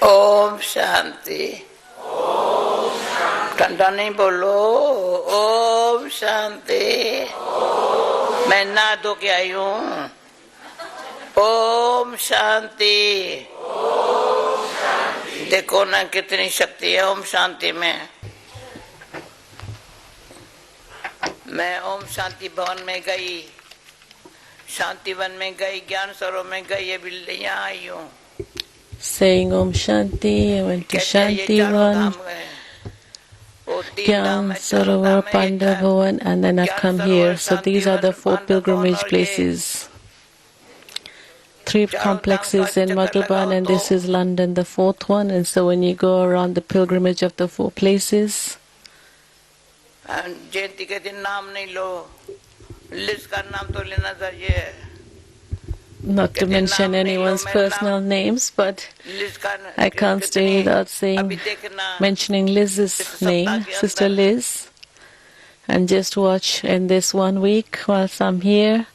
ओम शांति। ठंडा नहीं बोलो। ओम शांति। मैं नहा धो के आई हूँ। ओम शांति। देखो ना कितनी शक्ति है ओम शांति में। मैं ओम शांति भवन में गई, शांति वन में गई, ज्ञान सरोवर में गई, अभी यहाँ आई हूँ। Saying Om Shanti, I went to Shantivan, Gyan Sarovar, Pandavavan, and then I've come here. So these are the 4 pilgrimage places. 3 complexes in Madhuban, and this is London, the 4th one. And so when you go around the pilgrimage of the 4 places, not to mention anyone's personal names, but I can't stay without mentioning Liz's name, Sister Liz. And just watch in this 1 week whilst I'm here,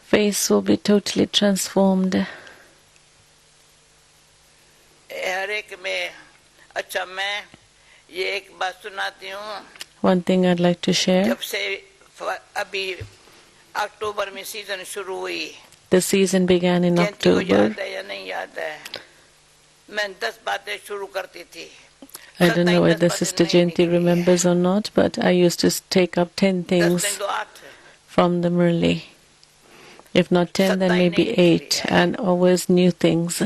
face will be totally transformed. One thing I'd like to share. The season began in October. I don't know whether Sister Janki remembers or not, but I used to take up 10 things from the Murli. If not 10, then maybe 8, and always new things.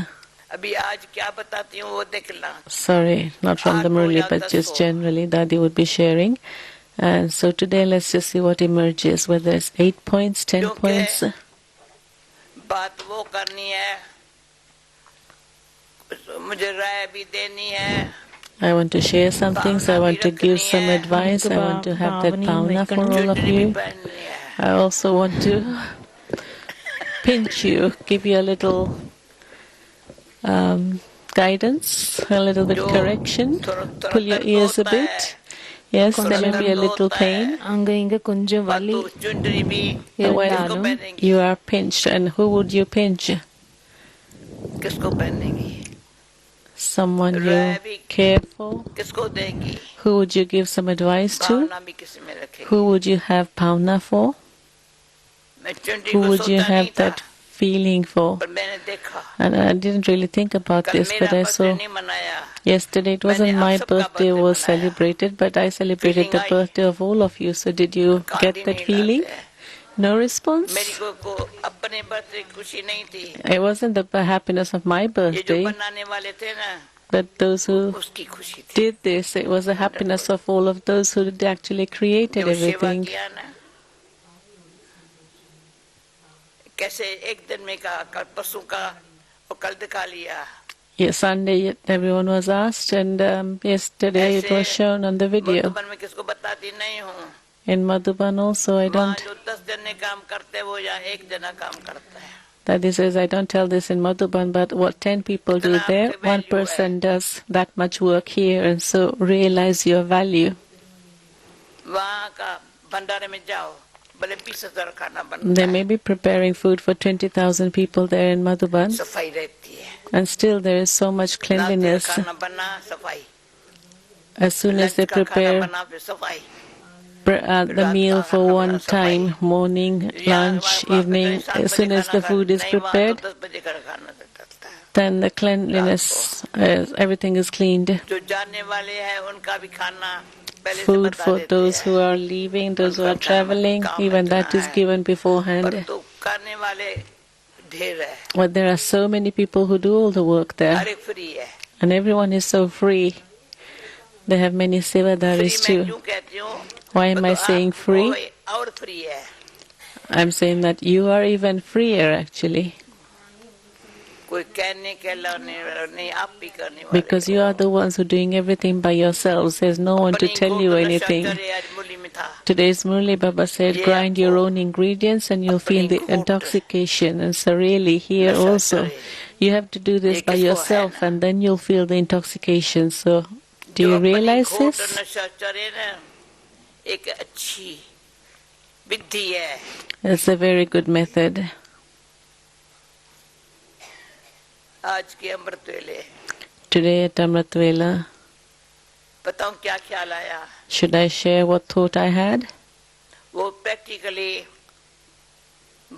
Sorry, not from the Murli, but just generally, Dadi would be sharing. And so today, let's just see what emerges, whether it's 8 points, 10 points. I want to share something, so I want to give some advice. I want to have that bhavna for all of you. I also want to pinch you, give you a little guidance, a little bit correction, pull your ears a bit. Yes, there may be a little pain. When you are pinched, and who would you pinch? Someone you care for? Who would you give some advice to? Who would you have bhavna for? Who would you have that feeling for? And I didn't really think about this, but I saw yesterday it wasn't my birthday was celebrated, but I celebrated the birthday of all of you. So did you get that feeling? No response? It wasn't the happiness of my birthday, but those who did this, it was the happiness of all of those who actually created everything. Yes, Sunday everyone was asked, and yesterday it was shown on the video. In Madhuban also, I don't. Dadi says, I don't tell this in Madhuban, but what 10 people do there, 1 person does that much work here, and so realize your value. They may be preparing food for 20,000 people there in Madhuban, and still there is so much cleanliness. As soon as they prepare the meal for one time, morning, lunch, evening, as soon as the food is prepared, then the cleanliness, everything is cleaned. Food for those who are leaving, those who are traveling, even that is given beforehand. But there are so many people who do all the work there, and everyone is so free. They have many sevadaris free मैं too. क्यों कहती हूँ? Why am I तो saying आप free? और free है. I'm saying that you are even freer actually. कोई कहने के लाने वाला नहीं, आप भी करने वाले Because you are the ones who are doing everything by yourselves. There's no one to अपनी tell you गोद नशा anything. चढ़े आज मुरली में था. Today's Murli Baba said, ये grind your आपको own ingredients and you'll feel the अपनी घोट intoxication. And so really here नशा also, चढ़े. you have to do this ये by किसको है yourself ना? and then you'll feel the intoxication. So do जो you अपनी realize घोट this? नशा चढ़े ना, एक अच्छी विधि है. It's a very good method. आज के अमृत वेले Today at Amrit Vela, बताऊं क्या ख्याल आया? should I share what thought I had? वो प्रैक्टिकली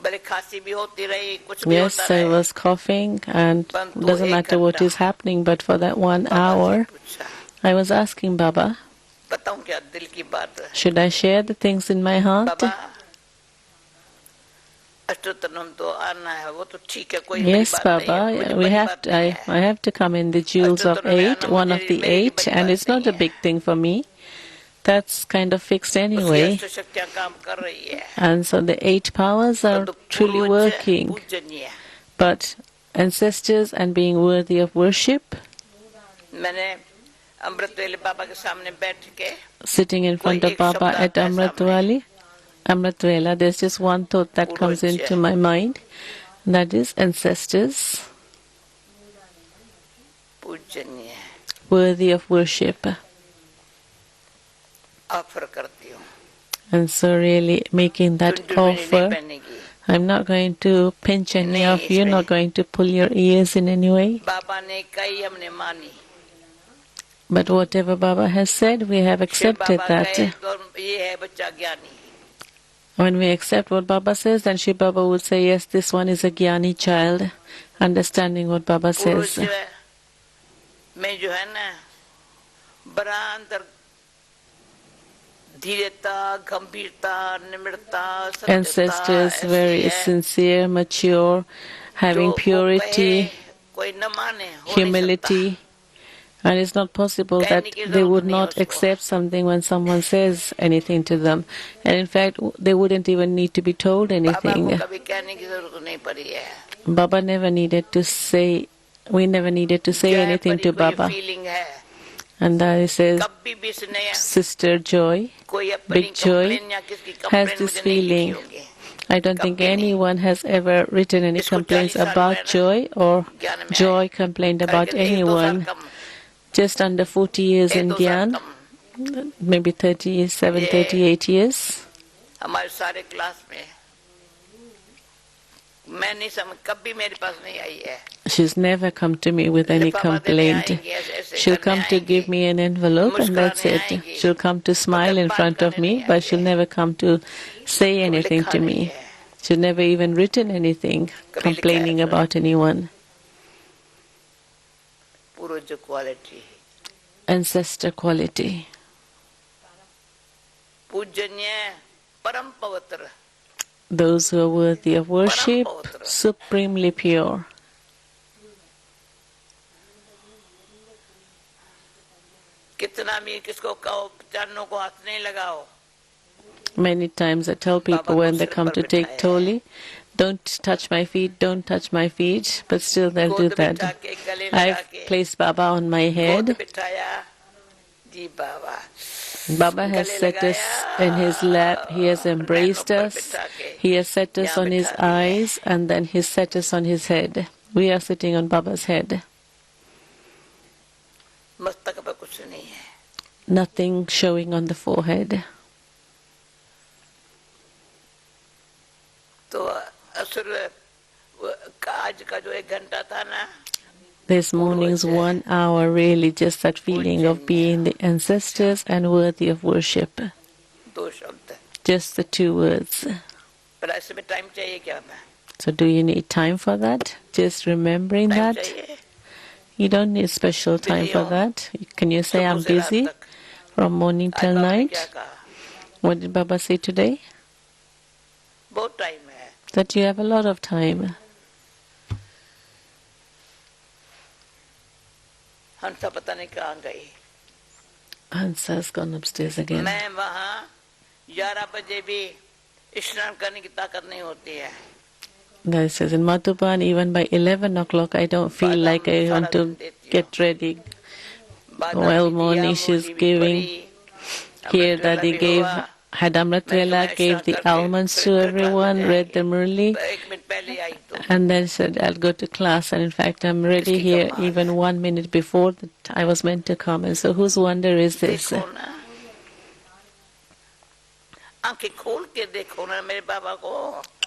भले खांसी भी होती रही, कुछ भी Yes, होता I रहे, was coughing and परंतु doesn't एक matter what घंटा is happening, but for that 1 बाबा से hour, पूछा, I was asking Baba, बताऊं क्या दिल की बात है? should I share the things in my heart? बाबा अष्टोत्तरम तो आना है, वो तो ठीक है, कोई बड़ी Yes, बात नहीं है, Baba, मुझे we बड़ी have बात to, नहीं I है. have to come in the jewels of अष्टोत्तर में 8, आना one मुझे of the मेरे लिए 8, बड़ी and बात it's not नहीं a है. big thing for me. That's kind of fixed उसकी anyway. अष्ट शक्तियां काम कर रही है. And so the 8 powers are परंतु truly पूर्वज working. पूजनीय. But ancestors and being worthy of worship, मैंने अमृत वेले बाबा के सामने बैठ के sitting in front कोई of एक Baba शब्द at आता है सामने, Amrit Vela, there's just one thought that comes पूर्वज into my mind, and that is ancestors, पूजनीय worthy of worship. ऑफर करती हूँ. And so really making that Jhunjhun में नहीं offer, पहनेगी. I'm not going to pinch any नहीं, of you, इसमें not going to pull your ears in any way. बाबा ने कही हमने मानी. But whatever Baba has said, we have Shiv accepted Baba that. कहे तो ये है बच्चा ज्ञानी. When we accept what Baba says, then Shiv Baba would say, yes, this one is a Gyani child, understanding what Baba says. पुरुष में जो है ना, बड़ा अंदर धीरता, गंभीरता, निम्रता, सत्यता Ancestors, ऐसी very है sincere, mature, having जो वो purity, कहे, कोई न माने, हो नहीं सकता. humility. And it's not possible that कहने की they जरूरत would नहीं है not उसको. accept something when someone says anything to them. And in fact, they wouldn't even need to be told बाबा को anything. कभी कहने की जरूरत नहीं पड़ी है. Baba never needed to say, we never needed to say जय anything परी to को ये Baba. फीलिंग है. And that he says, कभी भी इसने Sister Joy, कोई अपनी Big Joy, कंप्लेन या किसकी has कंप्लेन this मुझे नहीं लिखी feeling. होगी. I don't think कभी नहीं. anyone has ever written any इसको complaints 40 साल हुए about ना, Joy or ज्ञान में आए. Joy complained about करके 1-2 साल anyone. Come, Just under 40 years in 1-2 साल Gyan, कम. maybe 37, ये 38 years. हमारे सारे क्लास में मैं नहीं समझ, कभी मेरे पास नहीं आई है. She's never come to me with any लिफाफा देने complaint. आएंगी, ऐसे She'll करने come to आएंगी, give me an envelope and that's मुस्कुराने it. आएंगी, She'll come to smile in बात front of करने me, नहीं but आई she'll है. never come to say कभी anything लिखा to नहीं me. है. She'll never even written anything कभी complaining लिखा है about anyone. पूर्वज क्वालिटी, Ancestor quality. पूजनीय, परम पवित्र. Those who are worthy of worship, supremely pure. कितना भी किसको कहो, चरणों को हाथ नहीं लगाओ. Many times I tell people when they come to take Toli, don't touch my feet, don't touch my feet, but still they'll do गोद बिठा that. के गले लगा I've के placed Baba on my गोद head. बिठाया, जी बाबा. Baba has set us in his lap, he has embraced us, he has set us on his eyes, and then he set us on his head. We are sitting on Baba's head. मस्तक पे कुछ नहीं है. Nothing showing on the forehead. तो असुर आज का जो 1 घंटा था ना, This morning's 1 hour, really just that feeling of being the ancestors and worthy of worship. 2 शब्द. Just the 2 words. पर ऐसे में टाइम चाहिए क्या? मैं So do you need time for that? Just remembering time that? चाहिए. You don't need special time for that. Can you say I'm सुबह से रात busy तक. from morning आज till बाबा ने night? क्या कहा? What did Baba say today? बहुत टाइम है. That you have a lot of time. हंसा पता नहीं कहाँ गई. Hansa has gone upstairs again. मैं वहाँ 11 बजे भी स्नान करने की ताकत नहीं होती है. That says in Madhuban, even by 11 o'clock, I don't feel like I want to get ready. Well, Monish is giving here that he had Amrit Vela, gave the almonds to everyone, read them early, and then said, I'll go to class. And in fact, I'm ready here even 1 minute before I was meant to come. And so whose wonder is this?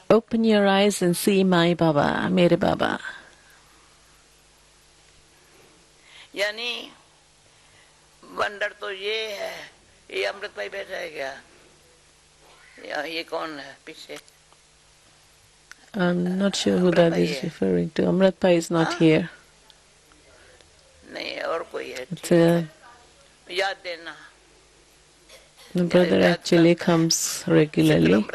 Open your eyes and see my Baba, mere Baba. यानी wonder तो ये है, ये अमृत भाई बैठा है क्या? ये कौन है पीछे? I'm not sure who that is referring to. Amrit Pai is not here. नहीं और कोई है. It's याद देना. The brother actually comes regularly.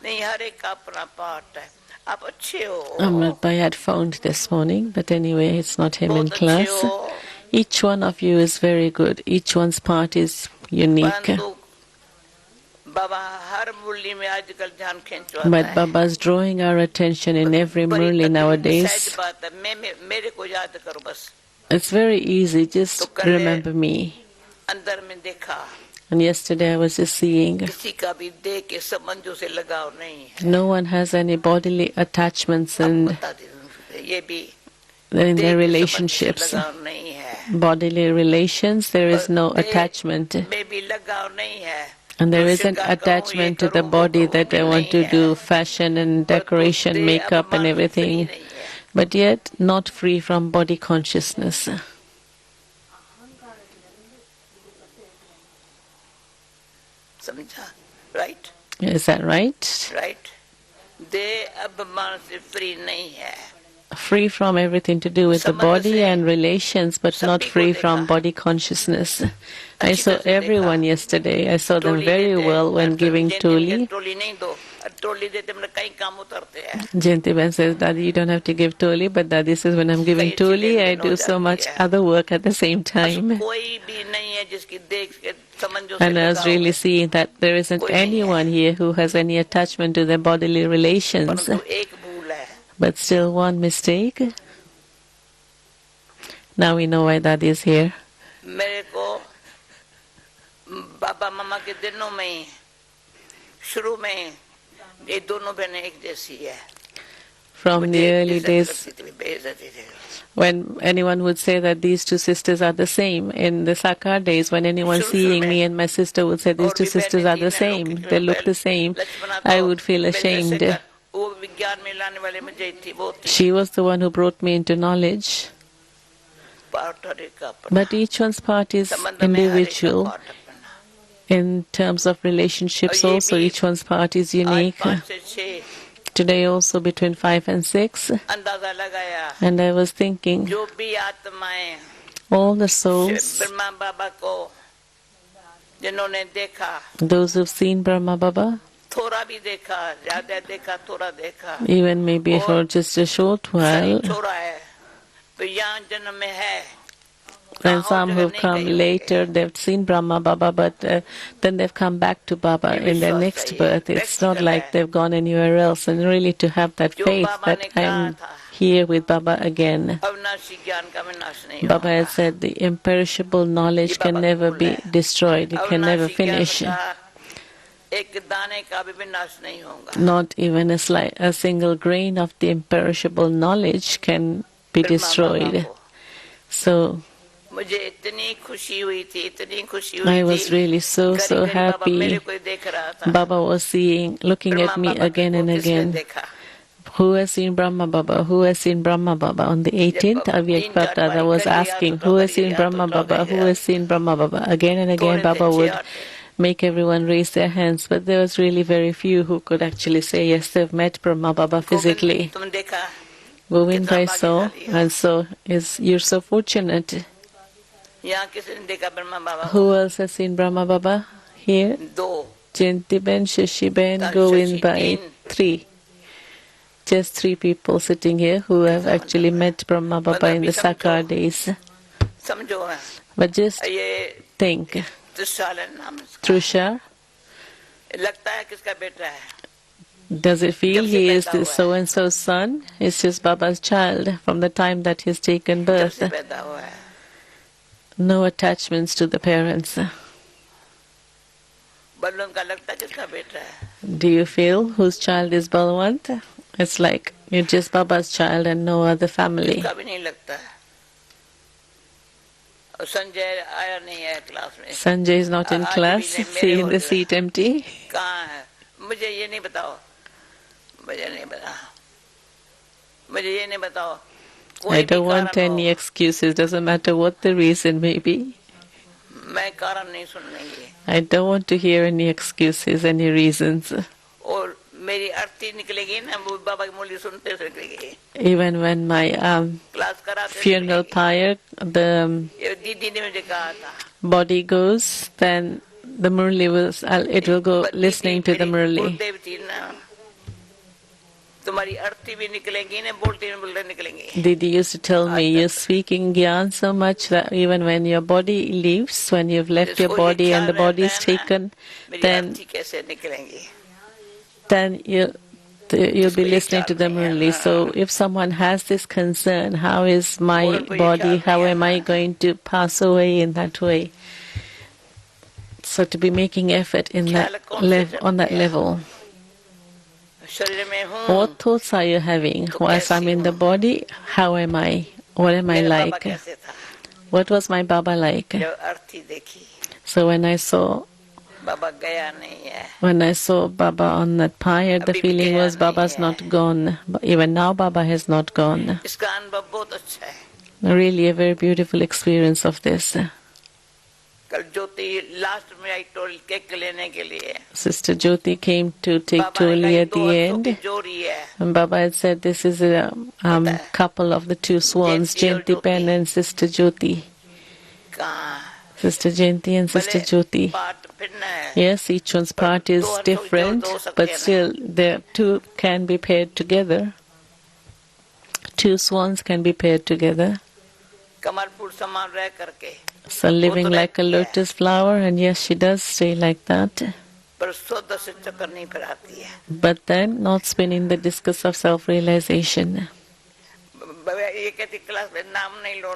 नहीं हर एक का अपना पार्ट है. आप अच्छे हो. Amrit Pai had phoned this morning, but anyway, it's not him in class. Each one of you is very good. Each one's part is unique. But Baba's drawing our attention in every murli nowadays. It's very easy, just remember me. And yesterday I was just seeing no one has any bodily attachments in their relationships. Bodily relations, there is no attachment. And there isn't attachment to the body that I want to do fashion and decoration, makeup and everything, but yet not free from body consciousness. Right? Is that right? Right. They abhiman se free nahi hai. Free from everything to do with the body and relations, but not free from body consciousness. I saw everyone yesterday. I saw them very well when giving Toli. Jayanti Ben says, Daddy, you don't have to give Toli, but Daddy says, when I'm giving Toli, I do so much other work at the same time. And I was really seeing that there isn't anyone here who has any attachment to their bodily relations. But still one mistake. Now we know why Daddy is here. From the early days, when anyone would say that these two sisters are the same, in the Sakar days, when anyone seeing me and my sister would say these two sisters are the same, they look the same, I would feel ashamed. She was the one who brought me into knowledge. But each one's part is individual. In terms of relationships also, each one's part is unique. Today also between 5 and 6. And I was thinking, all the souls, those who've seen Brahma Baba, even maybe for just a short while, and some who've come later, they've seen Brahma Baba, but then they've come back to Baba in their next birth. It's not like they've gone anywhere else. And really to have that faith that I'm here with Baba again. Baba has said the imperishable knowledge can never be destroyed. It can never finish. Not even a single grain of the imperishable knowledge can be destroyed. So I was really so happy. Baba was looking at me again and again. Who has seen Brahma Baba? Who has seen Brahma Baba? On the 18th, Avyak Bapdada was asking, who has seen Brahma Baba? Who has seen Brahma Baba? Again and again, Baba would make everyone raise their hands, but there was really very few who could actually say, yes, they've met Brahma Baba physically. Govind Bhai saw, and so you're so fortunate. Who else has seen Brahma Baba here? Jayanti Ben, Shashi Ben, Govind Bhai, 3. Just 3 people sitting here who have actually met Brahma Baba in the Sakar days. समझो है But just ये think, त्रिशालन नाम इसका Trusha, लगता है किसका बेटा है does it feel जब से he is पैदा the हुआ है so-and-so's son? It's just Baba's child from the time that he's taken जब birth. से पैदा हुआ है No attachments to the parents. Balwant का लगता है किसका बेटा है Do you feel whose child is Balwant? It's like you're just Baba's child and no other family. इसका भी नहीं लगता है और संजय आया नहीं है क्लास में Sanjay is not in आज class. भी नहीं, See मेरे in हो the जो है। seat empty. कहाँ है मुझे ये नहीं बताओ मुझे नहीं बता मुझे ये नहीं बताओ कोई I भी don't want कारण any हो, excuses. Doesn't matter what the reason may be. मैं कारण नहीं सुनने की I don't want to hear any excuses, any reasons. और मेरी अर्थी निकलेगी ना वो बाबा की मूली सुनते से निकलेगी Even when my क्लास कराते funeral निकलेगी। pyre, the ये दीदी ने मुझे कहा था body goes, then the Murli it will go दीदी listening to the मेरी Murli. गुरुदेव थी ना तुम्हारी अर्थी भी निकलेगी ना बोलते बोलते निकलेंगी Didi used to tell me, you're speaking Gyan so much that even when your body leaves, when you've left your जिसको ये body and the ख्याल body रहता is है ना, taken, मेरी then अर्थी कैसे निकलेंगी you'll be ये listening to ख्याल the नहीं है Murli. ना। So if someone has this concern, how is my औरत को ये body, ख्याल how नहीं है am I ना। going to pass away in that way? So to be making effort in that ख्याल कौन से on that जमते हैं? level. शरीर में हूँ What thoughts are you having तो whilst I'm कैसी in the हूँ? body? How am I? What am I मेरा बाबा like? कैसे था What was my Baba like? जब अर्थी देखी So when I saw बाबा गया नहीं है Baba on that pyre, the अभी भी feeling गया was Baba's नहीं not है। gone. But even now, Baba has not gone. इसका अनुभव बहुत अच्छा है Really a very beautiful experience of this. कल ज्योति लास्ट में आई टोल केक लेने के लिए Sister Jyoti came to take बाबा ने Toli कहा at दो the हंसों की end. जोड़ी है And Baba had said this is a couple of the two swans, Jayanti और Jayanti Pen Jyoti। and Sister Jyoti. कहाँ Sister Jayanti and Sister भले Jyoti. Part भिन्न है Yes, each one's part is दो हंसों की जोड़ different, हो सकते but हैं ना। still the two can be paired together. Two swans can be paired together. कमल फूल समान रह करके So living तो like a रहती है। lotus flower, and yes, she does stay like that. पर शुद्ध से चक्कर नहीं फिराती है But then not spinning the discus of self-realization. ये कहती क्लास में नाम नहीं लो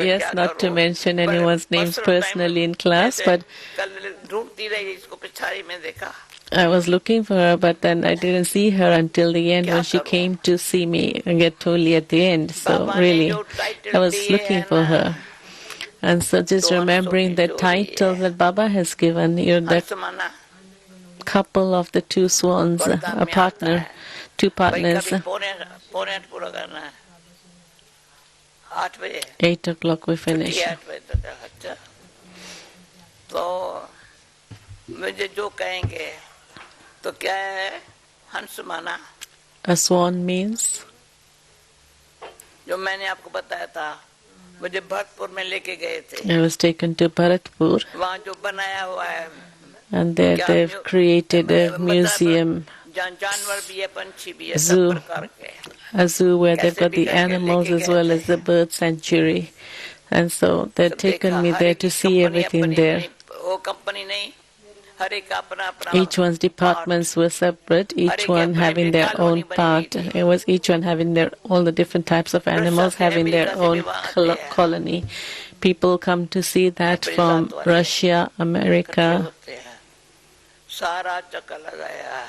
Yes, not to mention anyone's names personally in class, but कल ढूंढती रही इसको पिछाड़ी में देखा I was looking for her, but then I didn't see her until the end when she came to see me and get Toli at the end. So really, I was looking for her. And so just remembering the title that Baba has given, you're the समाना couple of the two swans, a partner, two भाई partners. कभी पौने पौने आठ पूरा करना है 8 बजे 8 o'clock we finish. 8 बजे तक अच्छा तो मुझे जो कहेंगे तो क्या है हंस माना A swan means जो मैंने आपको बताया था मुझे भरतपुर में लेके गए थे I was taken to Bharatpur, वहाँ जो बनाया हुआ है and there they've created a museum, जहाँ जानवर भी है पंछी भी है सब zoo, प्रकार के a zoo where they've got the animals as well as the bird sanctuary. And so they've taken me there to see everything there. वो कंपनी नहीं हर एक अपना अपना Each one's departments were separate, each one having their own part. It was each one having all the different types of animals having their own colony. People come to see that from Russia, America. सारा चक्कर लगाया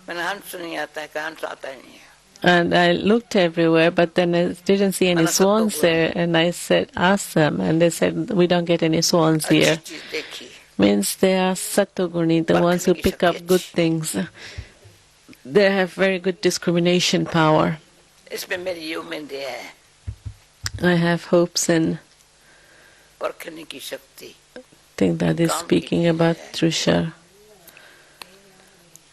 मैंने हंस नहीं आता है कि हंस आता ही नहीं है And I looked everywhere, but then I didn't see any swans there. And I said, asked them, and they said, we don't get any swans here. अच्छी चीज देखी Means they are satoguni, the ones who pick up good things. They have very good discrimination power. इसमें मेरी ये उम्मीद है I have hopes and परखने की शक्ति think that is speaking about Trusha.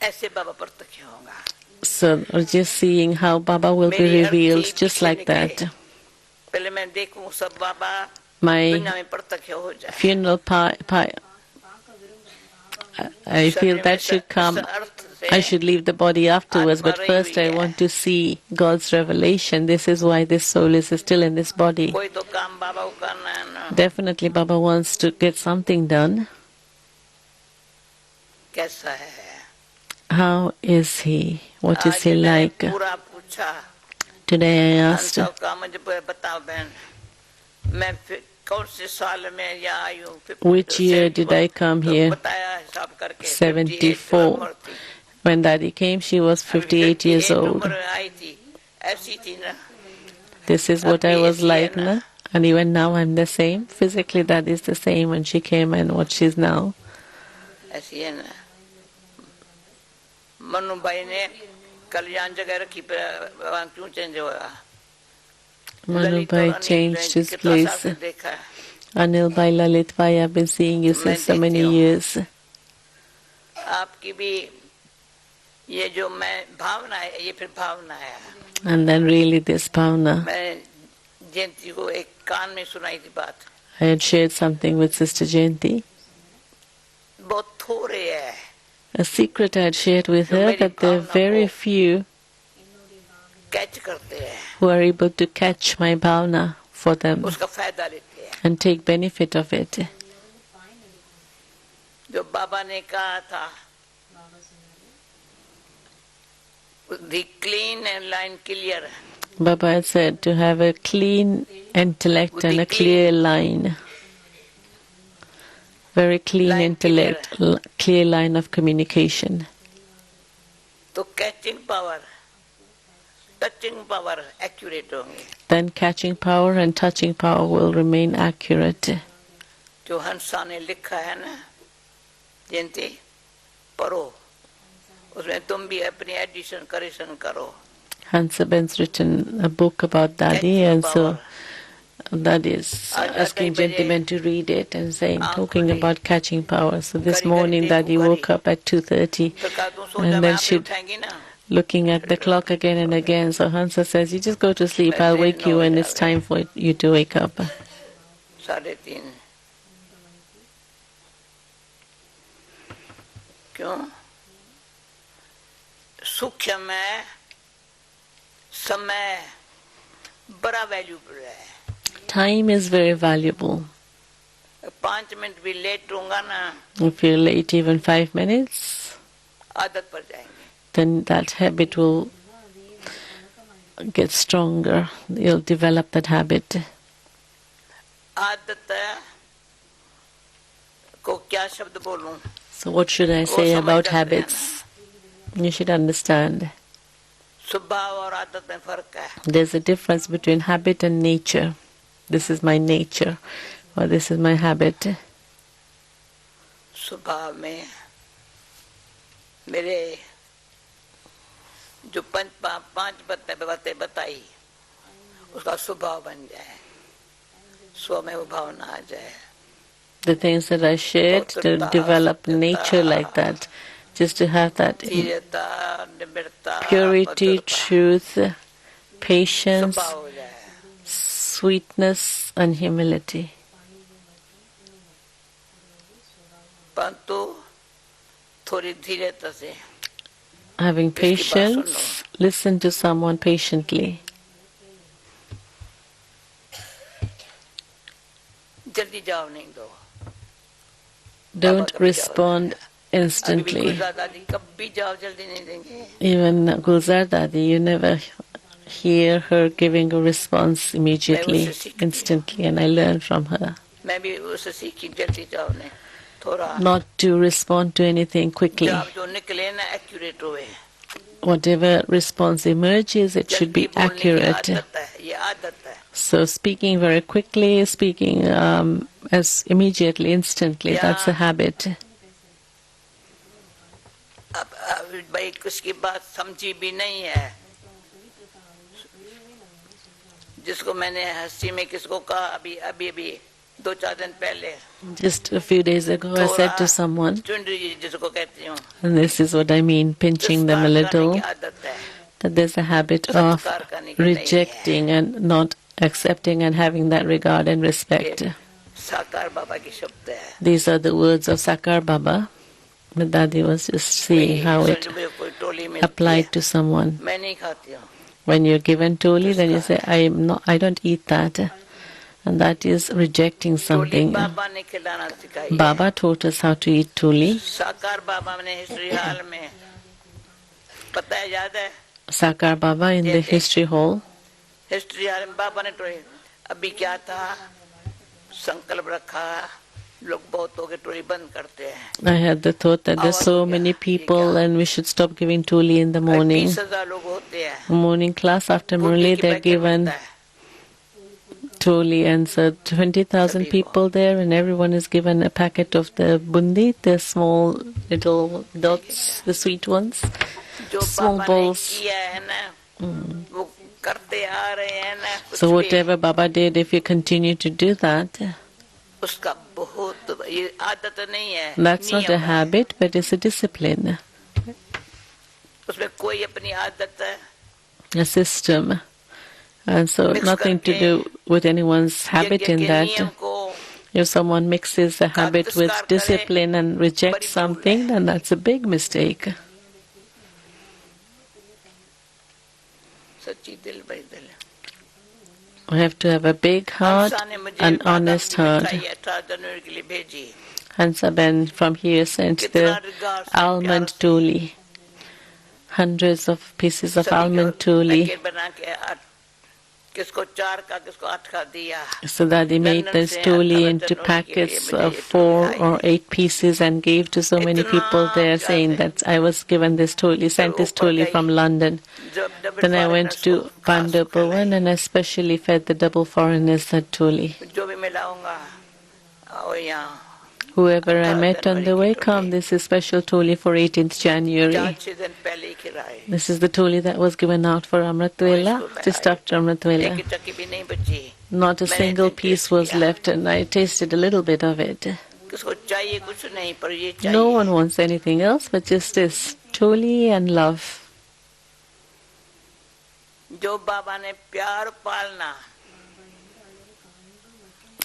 ऐसे बाबा प्रत्यक्ष होगा So just seeing how Baba will be revealed, just like that. पहले मैं देखूं सब बाबा My दुनिया में प्रत्यक्ष हो जाए funeral I feel that should come. I should leave the body afterwards, but first I want to see God's revelation. This is why this soul is still in this body. Definitely Baba wants to get something done. How is he? What is he like? Today I asked, which year did I come here? 74. When Dadi came, she was 58 years old. This is what I was like, na? And even now I'm the same. Physically Dadi is the same when she came and what she's now. Manubhai changed his place. Anil Bhai, Lalit Bhai, I've been seeing you since so many years. And then really this bhavna. I had shared something with Sister Jayanti. A secret I had shared with her, that there are very few who are able to catch my bhavna for them and take benefit of it. The clean and line clear. Baba had said to have a clean intellect and a clear line. Very clean intellect, clear line of communication. So catching power, touching power, accurate honge. Then catching power and touching power will remain accurate. जो हंसा ने लिखा है ना, जयंती पढ़ो, उसमें तुम भी अपनी एडिशन करेक्शन करो. Hansa Ben's written a book about Dadi, and so Dadi is asking gentlemen to read it and saying, talking about catching power. So this morning Dadi woke up at 2:30 and then she looking at the clock again and again. So Hansa says, you just go to sleep, I'll wake you when it's time for you to wake up. 3:30 क्यों? सूक्ष्म है, समय बड़ा valuable है. Time is very valuable. 5 minute भी late होगा ना, If you're late even 5 minutes, आदत पड़ जाएंगे. then that habit will get stronger. You'll develop that habit. आदत को क्या शब्द बोलूं? So what should I say about habits? You should understand. स्वभाव और आदत में फर्क है. There's a difference between habit and nature. This is my nature, or this is my habit. स्वभाव में मेरे जो पांच बातें बताई, उसका स्वभाव बन जाए, स्व में वो भावना आ जाए. The things that I shared to develop nature like that, just to have that purity, truth, patience, sweetness and humility. Having patience, listen to someone patiently. Don't respond instantly. Even Gulzar Dadi, you never hear her giving a response immediately, instantly, and I learned from her. Not to respond to anything quickly. Whatever response emerges, it should be accurate. So speaking very quickly, speaking as immediately, instantly, that's a habit. Just a few days ago, I said to someone, and this is what I mean, pinching them a little, that there's a habit of rejecting and not accepting and having that regard and respect. These are the words of Sakar Baba. But Dadi was just seeing how it applied to someone. When you're given toli, then you say, I don't eat that. And that is rejecting something. Baba taught us how to eat toli. Sakar Baba in the history hall. I had the thought that there's so many people and we should stop giving toli in the morning. Morning class after Murli, they're given toli, and so 20,000 people there, and everyone is given a packet of the bundi, the small little dots, the sweet ones, small balls. So whatever Baba did, if you continue to do that, that's not a habit, but it's a discipline, a system. And so nothing to do with anyone's habit in that. If someone mixes a habit with discipline and rejects something, then that's a big mistake. We have to have a big heart, an honest heart. Hansaben from here sent the almond toli, hundreds of pieces of almond toli. So Dadi made this toli into packets of 4 or 8 pieces and gave to so many people there, saying that I was given this toli, sent this toli from London. Then I went to Pandurbavan and especially fed the double foreigners that toli. Whoever I met on the way, come, this is special toli for 18th January. This is the toli that was given out for Amrit Vela, just after Amrit Vela. Not a single piece was left, and I tasted a little bit of it. No one wants anything else but just this toli and love.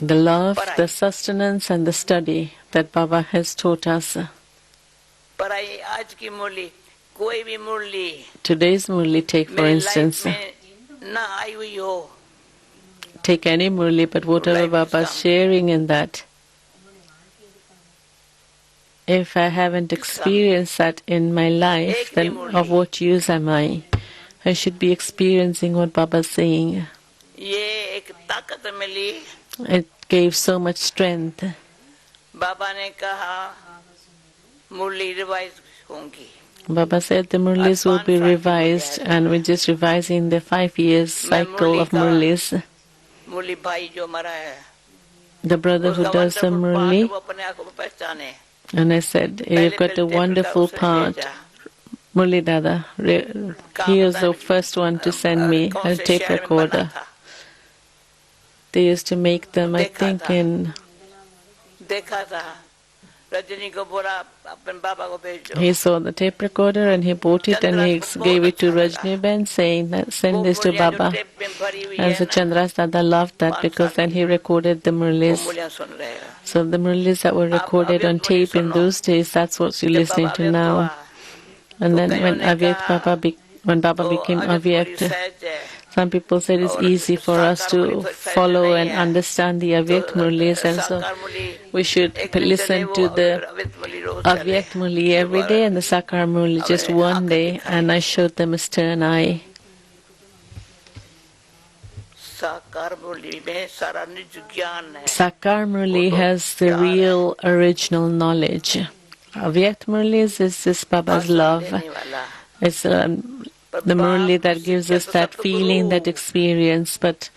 The love, the sustenance and the study that Baba has taught us. Today's Murli, take for instance. Take any Murli, but whatever Baba's sharing in that. If I haven't experienced that in my life, then of what use am I? I should be experiencing what Baba's saying. It gave so much strength. Baba said the Murlis will be revised, and we're just revising the 5 years cycle of Murlis. The brother who does the Murli, and I said, you've got a wonderful part. Murli Dada, he was the first one to send me a tape recorder. They used to make them, I think, in... He saw the tape recorder and he bought it and he gave it to Rajni Ben, saying that send this to Baba. And so Chandras Dada loved that because then he recorded the Murlis. So the Murlis that were recorded on tape in those days, that's what you're listening to now. And then when Baba became Avyakt, some people said it's easy for us to follow and understand the Avyakt Murlis, and so we should listen to the Avyakt Murli every day and the Sakar Murli just one day, and I showed them a stern eye. Sakar Murli has the real original knowledge. Avyakt Murli is this Baba's love. It's the Murli that gives us that feeling, that experience, but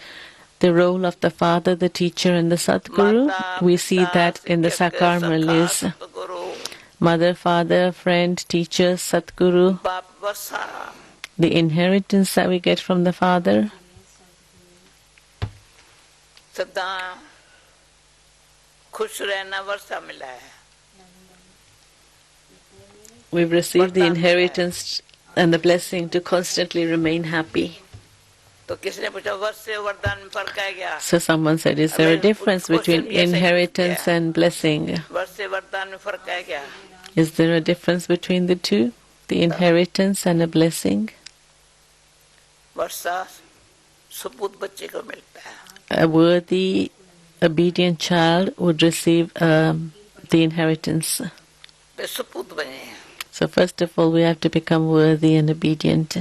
the role of the father, the teacher and the Satguru, we see that in the Sakar Murlis. Mother, father, friend, teacher, Satguru, the inheritance that we get from the father. We've received the inheritance and the blessing to constantly remain happy. So someone said, is there a difference between inheritance and blessing? Is there a difference between the two? The inheritance and a blessing? वर्षा सुपुत्र बच्चे को मिलता है. A worthy, obedient child would receive the inheritance. वे सुपुत्र बने हैं. So first of all, we have to become worthy and obedient.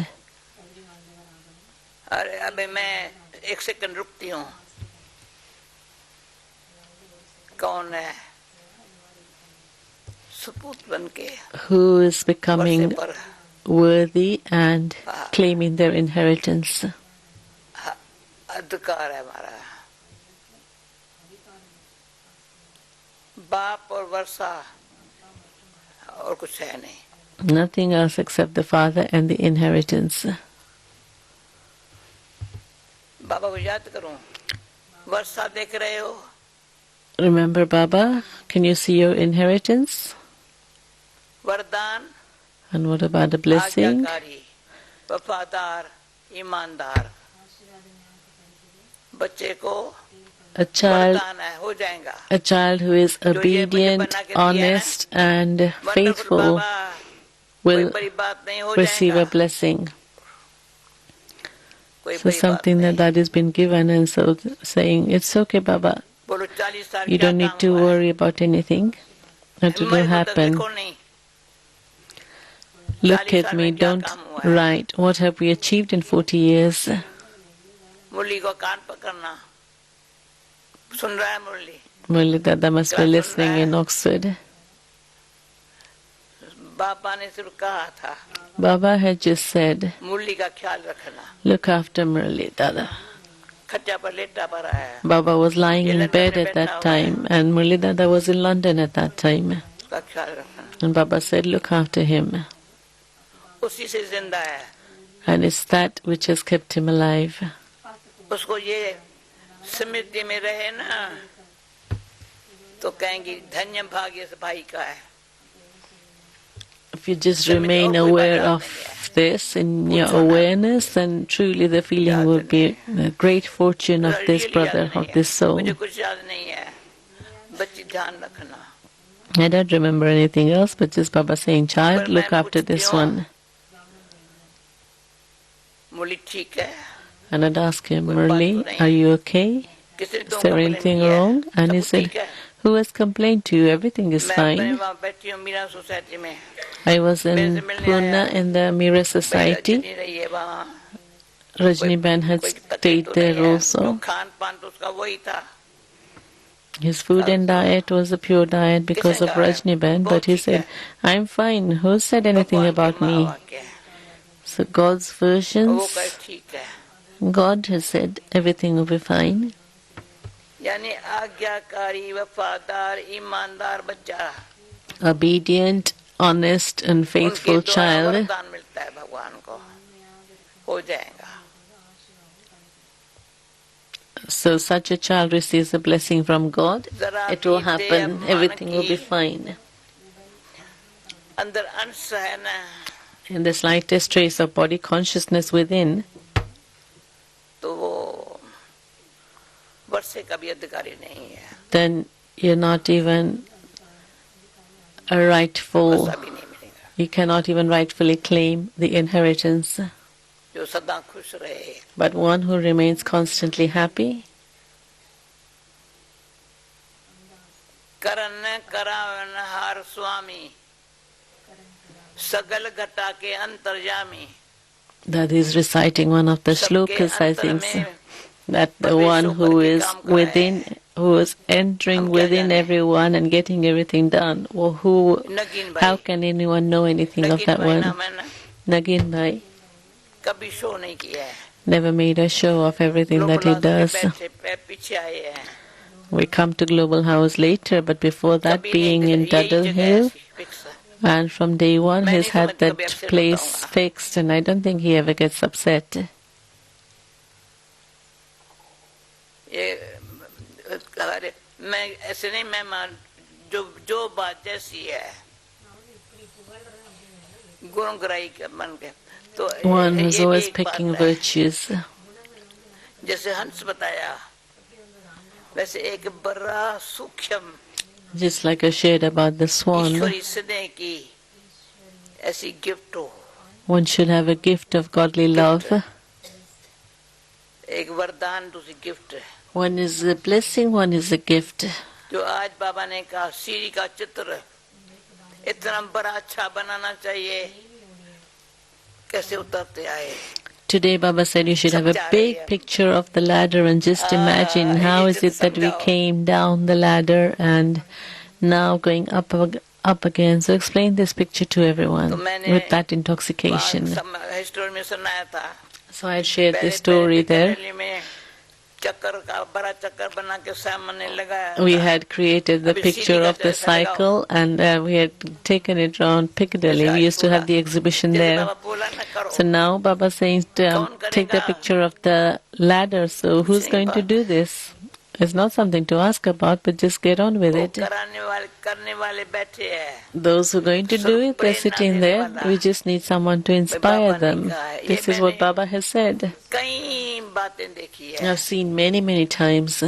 अरे अबे मैं एक सेकंड रुकती हूँ. कौन है सुपुत्र बन के who is becoming worthy and claiming their inheritance? अधिकार है हमारा. बाप और वर्षा और कुछ है नहीं. Nothing else except the father and the inheritance. बाबा को याद करूं. वर्षा देख रहे हो. Remember Baba? Can you see your inheritance? वरदान. And what about the blessing? आज्ञाकारी, वफादार, ईमानदार. बच्चे को A child, वरदान है, हो जाएगा. a child who is obedient, honest, and faithful will receive a blessing. So something that has been given, and so saying, it's okay, Baba. You don't need to worry about anything that will happen. Look at me, don't write. What have we achieved in 40 years? Murli Dada must be listening in Oxford. Baba had just said, look after Murli Dada. Baba was lying in bed at that time, and Murli Dada was in London at that time. And Baba said, look after him. And it's that which has kept him alive. If you just remain aware of this in your awareness, then truly the feeling will be the great fortune of this brother, of this soul. I don't remember anything else, but just Baba saying, child, look after this one. And I'd ask him, Murli, are you okay? Is there anything wrong? And he said, who has complained to you? Everything is fine. I was in Pune in the Mira Society. Rajni Ben had stayed there also. His food and diet was a pure diet because of Rajni Ben, but he said, I'm fine. Who said anything about me? So God's versions, God has said everything will be fine. Obedient, honest and faithful child. So such a child receives a blessing from God. It will happen. Everything will be fine. In the slightest trace of body consciousness within, then you're not even a rightful, you cannot even rightfully claim the inheritance. But one who remains constantly happy, that is reciting one of the shlokas, I think so. That the one who is within, who is entering within everyone and getting everything done. Well, how can anyone know anything of that one? Nagin Bhai never made a show of everything that he does. We come to Global House later, but before that, being in Duddle Hill, and from day one he's had that place fixed, and I don't think he ever gets upset. One who's always picking virtues. Just like I shared about the swan, ईश्वरी स्नेह की ऐसी gift हो, one should have a gift of godly love. एक वरदान दूसरी gift है. One is a blessing, one is a gift. जो आज बाबा ने कहा सीढ़ी का चित्र इतना बड़ा अच्छा बनाना चाहिए, कैसे उतरते आए. Today Baba said you should have a big picture of the ladder and just imagine how is it that we came down the ladder and now going up again. So explain this picture to everyone with that intoxication. So I shared this story there. We had created the picture of the cycle and we had taken it around Piccadilly. We used to have the exhibition there. So now Baba saying take the picture of the ladder. So who's going to do this? It's not something to ask about, but just get on with it. Those who are going to do it, they're sitting there. We just need someone to inspire them. This is what Baba has said. I've seen many, many times.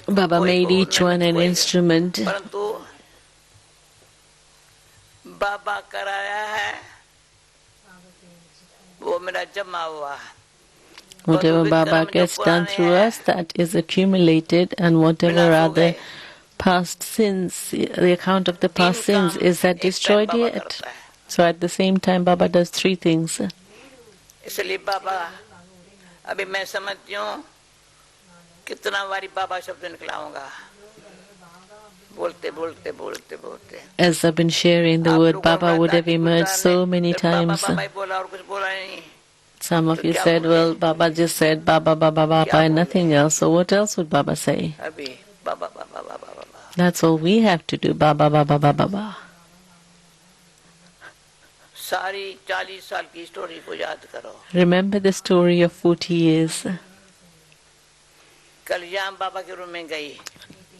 Baba made each one an instrument. बाबा कराया है वो मेरा जमा हुआ. Whatever Baba gets done through us, that is accumulated, and whatever other past sins, the account of the past sins, is that destroyed yet? So at the same time, Baba does three things. इसलिए बाबा अभी मैं समझती हूँ कितना बारी बाबा शब्द निकलाऊंगा. As I've been sharing, the word Baba would have emerged so many times. Some of you said, well, Baba just said Baba, Baba, Baba, and nothing else. So what else would Baba say? That's all we have to do, Baba, Baba, Baba, Baba. Remember the story of 40 years.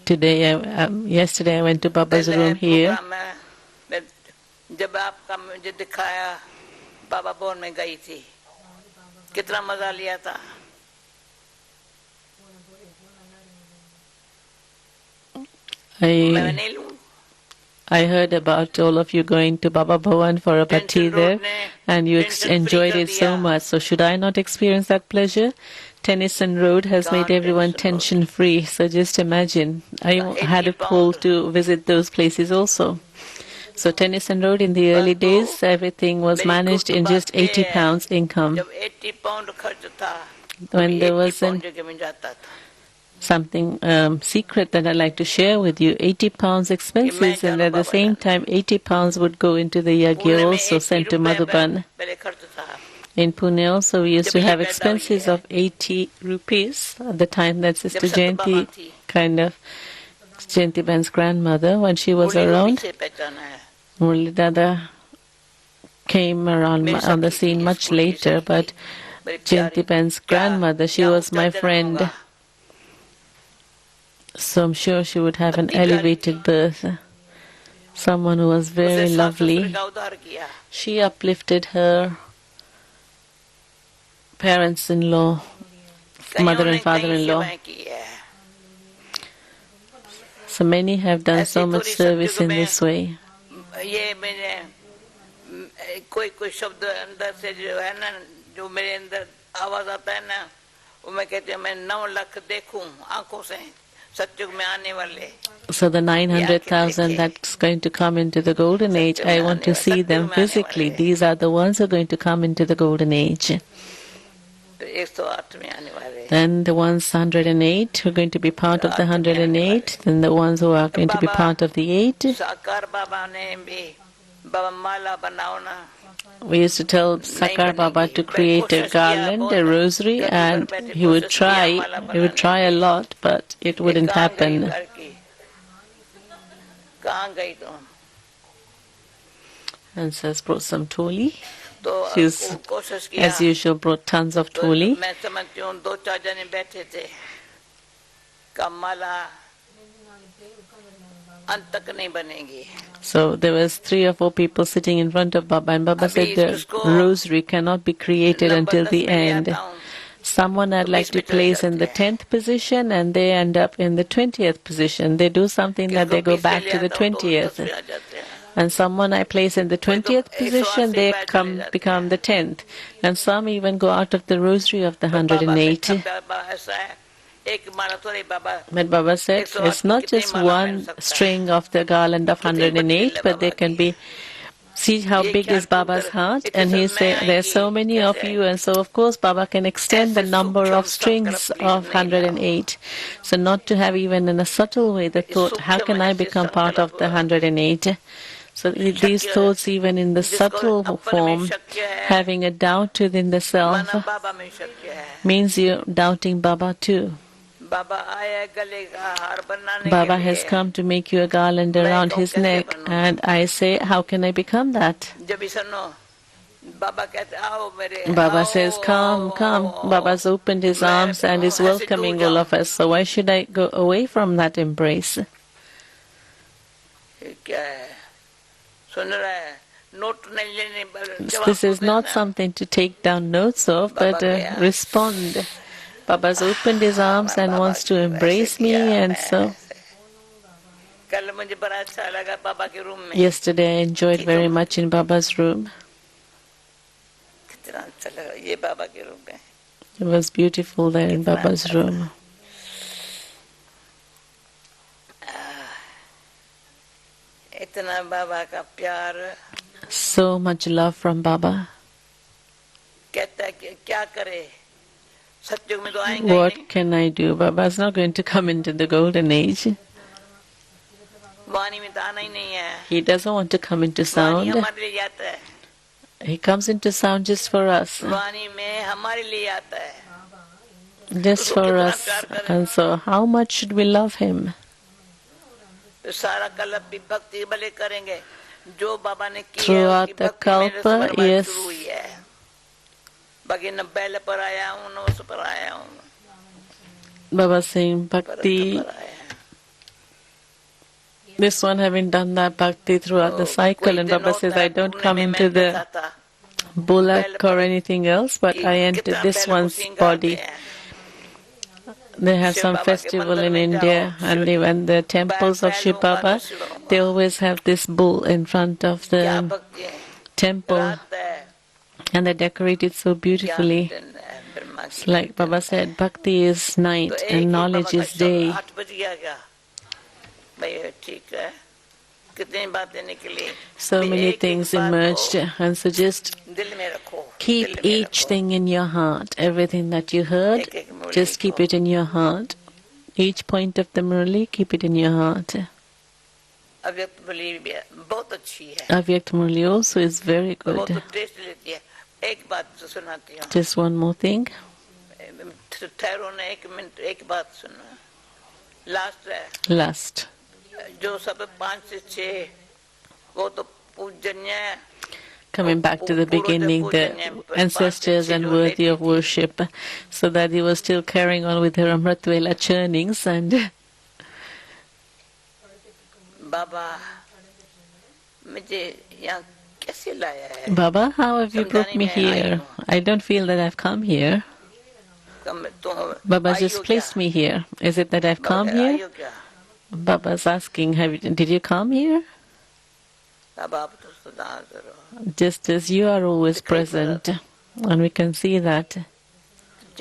Today, yesterday I went to Baba's room here. जब आपका मुझे दिखाया बाबा भवन में गई थी, कितना मजा लिया था. I heard about all of you going to Baba Bhavan for a party there, and you enjoyed it so much. So should I not experience that pleasure? Tennyson Road has made everyone tension-free. So just imagine, I had a pull to visit those places also. So Tennyson Road in the early days, everything was managed in just £80 income. When there wasn't something secret that I'd like to share with you, £80 expenses, and at the same time £80 would go into the yagya also sent to Madhuban. In Pune also we used to have expenses of 80 rupees at the time that Sister Janki, kind of Jayanti Ben's grandmother, when she was around. Murli Dada came around on the scene much later, but Jayanti Ben's grandmother, she was my friend. So I'm sure she would have an elevated birth. Someone who was very lovely. She uplifted her parents-in-law, mother and father-in-law. So many have done so much service in this way. So the 900,000 that's going to come into the golden age, I want to see them physically. These are the ones who are going to come into the golden age. Then the ones 108 who are going to be part of the 108. Then the ones who are going to be part of the 8. We used to tell Sakar Baba to create a garland, a rosary, and he would try a lot, but it wouldn't happen. And says brought some toli. She's, as usual, brought tons of toli. अंत तक नहीं बनेगी. So there was 3 or 4 people sitting in front of Baba, and Baba said the rosary cannot be created until the end. Someone I'd like to place in the 10th position, and they end up in the 20th position. They do something that they go back to the 20th. And someone I place in the 20th position, they become the 10th. And some even go out of the rosary of the 108. But Baba said, it's not just one string of the garland of 108, but they can be. See how big is Baba's heart? And he said, there are so many of you, and so of course Baba can extend the number of strings of 108. So not to have even in a subtle way the thought, how can I become part of the 108? So these thoughts, even in the subtle form, having a doubt within the self, means you're doubting Baba too. Baba has come to make you a garland around his neck, and I say, how can I become that? Baba says, come, come. Baba's opened his arms and is welcoming all of us, so why should I go away from that embrace? This is not something to take down notes of, but respond. Baba's opened his arms and wants to embrace me, and so yesterday I enjoyed very much in Baba's room. It was beautiful there in Baba's room. So much love from Baba. What can I do? Baba's not going to come into the golden age. He doesn't want to come into sound. He comes into sound just for us. Just for us. And so how much should we love him? Throughout the Kalpa, yes. Baba saying bhakti. This one having done that bhakti throughout the cycle, and Baba says, I don't come into the bullock or anything else, but I enter this one's body. They have some festival in India, and when the temples of Shiv Baba, they always have this bull in front of the temple, and they decorate it so beautifully. It's like Baba said, bhakti is night and knowledge is day. So many things emerged, and so just keep each thing in your heart. Everything that you heard, just keep it in your heart. Each point of the Murali, keep it in your heart. Avyakt Murali also is very good. Just one more thing. Last. Coming back to the beginning, the ancestors and worthy of worship, so that he was still carrying on with her Amritvela churnings. And Baba, how have you brought me here? I don't feel that I've come here. Baba just placed me here. Is it that I've come here? Baba's asking, did you come here? Just as you are always present, and we can see that. We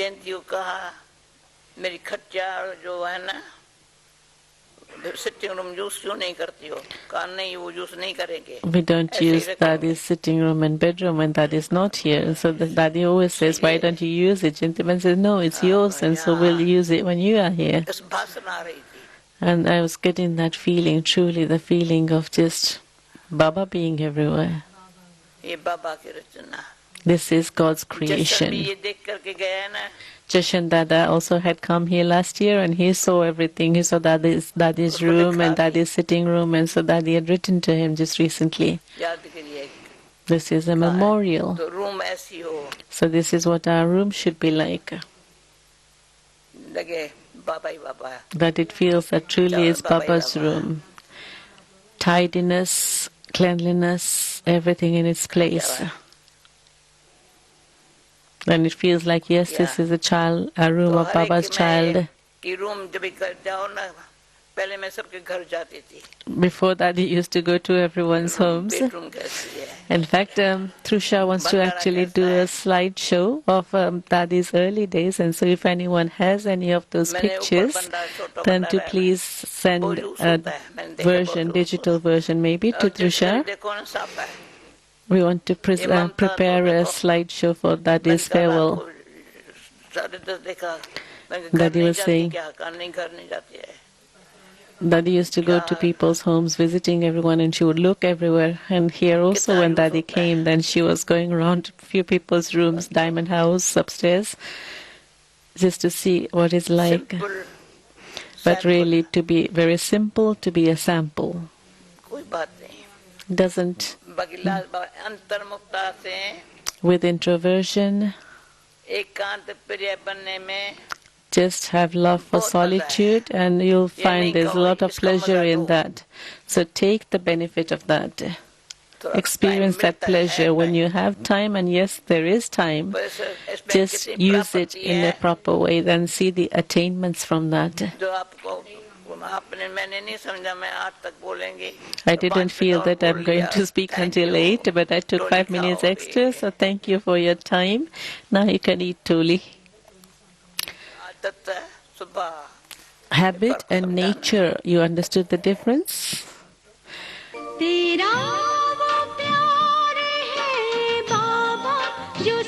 don't use Dadi's sitting room and bedroom when Dadi's not here. So the Dadi always says, why don't you use it? Gentleman says, no, it's yours, and so we'll use it when you are here. And I was getting that feeling, truly the feeling of just Baba being everywhere. This is God's creation. Jashan Dada also had come here last year, and he saw everything. He saw Dadi's room and Dadi's sitting room, and so Dadi had written to him just recently. This is a memorial. So this is what our room should be like. That it feels that truly is Baba's room. tidiness, cleanliness, everything in its place. And it feels like, yes, this is a room of Baba's child. Before that, he used to go to everyone's homes. In fact, Trusha wants to actually do a slideshow of Dadi's early days, and so if anyone has any of those pictures, then to please send a version, digital version maybe, to Trusha. We want to prepare a slideshow for Dadi's farewell. Dadi was saying, Dadi used to go to people's homes, visiting everyone, and she would look everywhere. And here also, when Dadi came, then she was going around a few people's rooms, Diamond House, upstairs, just to see what it's like. But really, to be very simple, to be a sample. Doesn't, with introversion, just have love for solitude, and you'll find there's a lot of pleasure in that. So take the benefit of that. Experience that pleasure when you have time, and yes, there is time. Just use it in a proper way, then see the attainments from that. I didn't feel that I'm going to speak until 8, but I took 5 minutes extra, so thank you for your time. Now you can eat Tuli. Habit and nature, you understood the difference? तेरा वो प्यार है बाबा जो